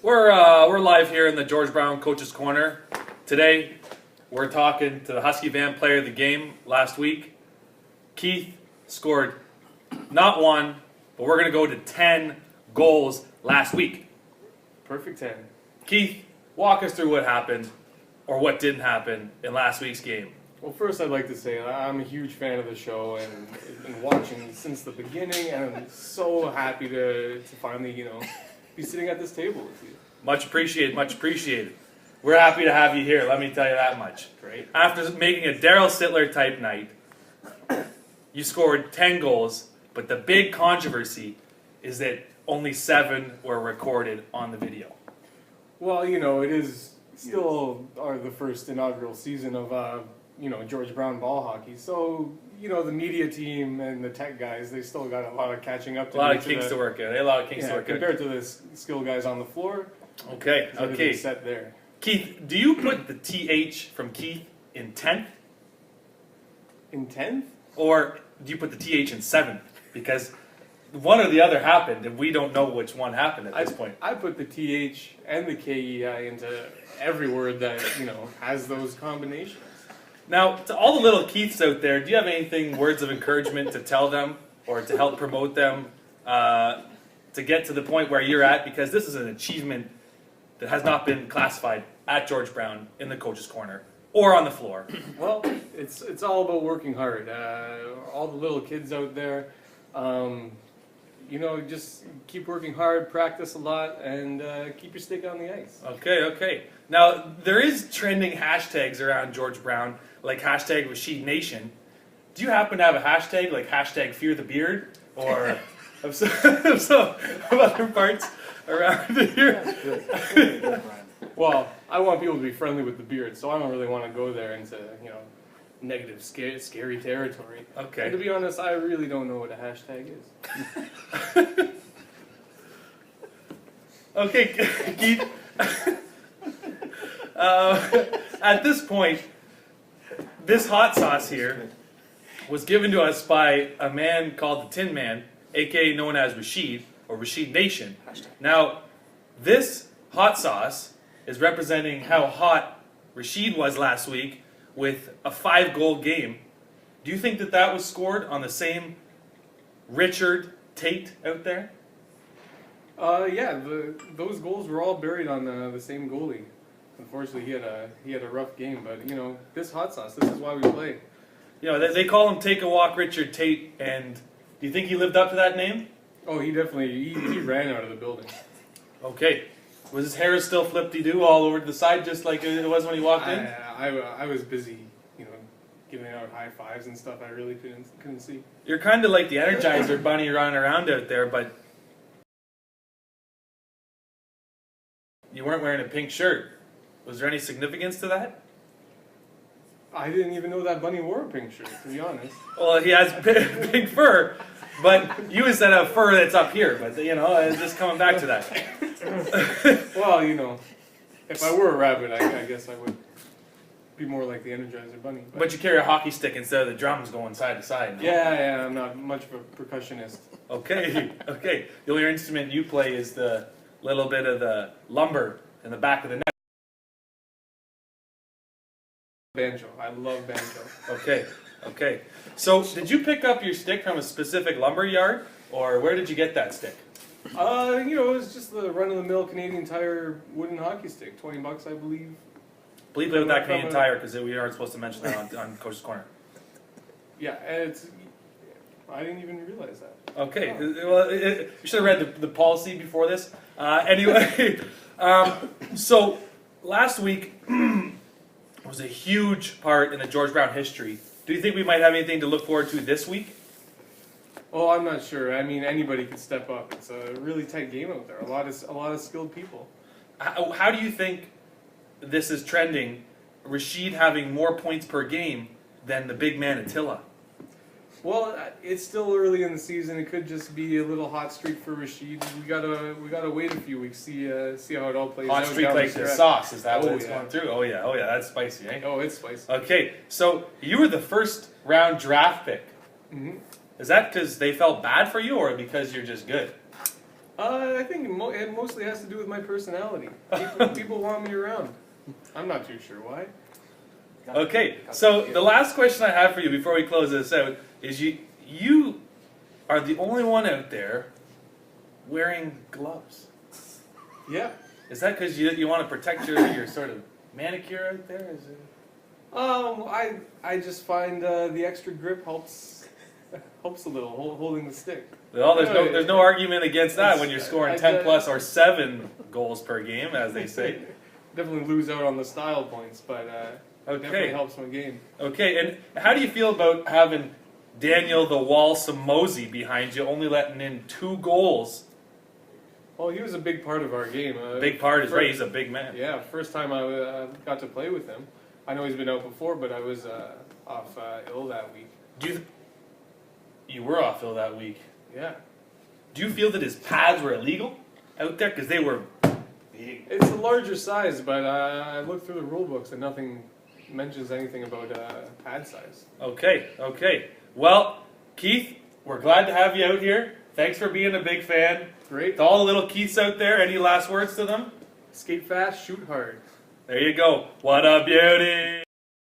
We're live here in the George Brown Coach's Corner. Today, we're talking to the Husky Van player of the game last week. Keith scored not one, but we're going to go to 10 goals last week. Perfect 10. Keith, walk us through what happened or what didn't happen in last week's game. Well, first I'd like to say I'm a huge fan of the show and been watching since the beginning, and I'm so happy to finally, be sitting at this table with you. Much appreciated, much appreciated. We're happy to have you here, let me tell you that much. Great. After making a Daryl Sittler type night, you scored 10 goals, but the big controversy is that only 7 were recorded on the video. Well, it is still the first inaugural season of, George Brown ball hockey. So, the media team and the tech guys, they still got a lot of catching up to do. A lot of kinks to work out. A lot of kinks to work out. Compared to the skill guys on the floor. Okay. Set there. Keith, do you put the TH from Keith in 10th? In 10th? Or do you put the TH in 7th? Because one or the other happened, and we don't know which one happened at this point. I put the TH and the KEI into every word that, has those combinations. Now, to all the little Keiths out there, do you have anything, words of encouragement to tell them or to help promote them to get to the point where you're at? Because this is an achievement that has not been classified at George Brown in the Coach's Corner or on the floor. Well, it's all about working hard. All the little kids out there, just keep working hard, practice a lot, and keep your stick on the ice. Okay. Now, there is trending hashtags around George Brown, like hashtag Rashid Nation. Do you happen to have a hashtag, like hashtag Fear the Beard, or of some other parts around here? Well, I want people to be friendly with the beard, so I don't really want to go there into, negative, scary territory. Okay. And to be honest, I really don't know what a hashtag is. Okay, Keith. At this point, this hot sauce here was given to us by a man called the Tin Man, aka known as Rashid, or Rashid Nation. Now, this hot sauce is representing how hot Rashid was last week with a 5-goal game. Do you think that was scored on the same Richard Tate out there? Yeah, those goals were all buried on the same goalie. Unfortunately, he had a rough game, but this hot sauce, this is why we play. They call him Take a Walk Richard Tate, and do you think he lived up to that name? Oh, he definitely he ran out of the building. Okay. Was his hair still flippy-doo all over to the side, just like it was when he walked in? I was busy, giving out high fives and stuff. I really couldn't see. You're kind of like the Energizer bunny running around out there, but you weren't wearing a pink shirt. Was there any significance to that? I didn't even know that bunny wore a pink shirt, to be honest. Well, he has pink fur, but you instead have fur that's up here. But it's just coming back to that. Well, if I were a rabbit, I guess I would be more like the Energizer bunny. But you carry a hockey stick instead of the drums going side to side. No? Yeah, I'm not much of a percussionist. Okay. The only instrument you play is the little bit of the lumber in the back of the neck. Banjo. I love banjo. Okay. So, did you pick up your stick from a specific lumber yard, or where did you get that stick? It was just the run-of-the-mill Canadian Tire wooden hockey stick, $20, I believe. Bleep it with that Canadian Tire, because we aren't supposed to mention that on Coach's Corner. Yeah, I didn't even realize that. Okay, well, you should have read the policy before this. Anyway, so last week was a huge part in the George Brown history. Do you think we might have anything to look forward to this week? Oh, I'm not sure. I mean, anybody could step up. It's a really tight game out there. A lot of skilled people. How do you think this is trending? Rashid having more points per game than the big man Attila. Well, it's still early in the season. It could just be a little hot streak for Rashid. We gotta wait a few weeks, see how it all plays out. Hot streak like the sauce, is that what it's going through? Oh yeah, that's spicy, eh? Oh, it's spicy. Okay, so you were the first round draft pick. Mm-hmm. Is that because they felt bad for you, or because you're just good? I think it mostly has to do with my personality. People want me around. I'm not too sure why. Okay, so the last question I have for you before we close this out is you are the only one out there wearing gloves. Yeah. Is that because you want to protect your sort of manicure out there? Is it? I just find the extra grip helps a little holding the stick. Well, there's no argument against that when you're scoring 10 plus or 7 goals per game, as they say. Definitely lose out on the style points, but it definitely helps my game. Okay, and how do you feel about having Daniel the Wall Samozi behind you, only letting in 2 goals? Well, he was a big part of our game. Big part is right. He's a big man. Yeah, first time I got to play with him. I know he's been out before, but I was off ill that week. You were off ill that week. Yeah. Do you feel that his pads were illegal out there? Because they were big. It's a larger size, but I looked through the rule books and nothing mentions anything about pad size. Okay. Well, Keith, we're glad to have you out here. Thanks for being a big fan. Great. To all the little Keiths out there, any last words to them? Skate fast, shoot hard. There you go. What a beauty.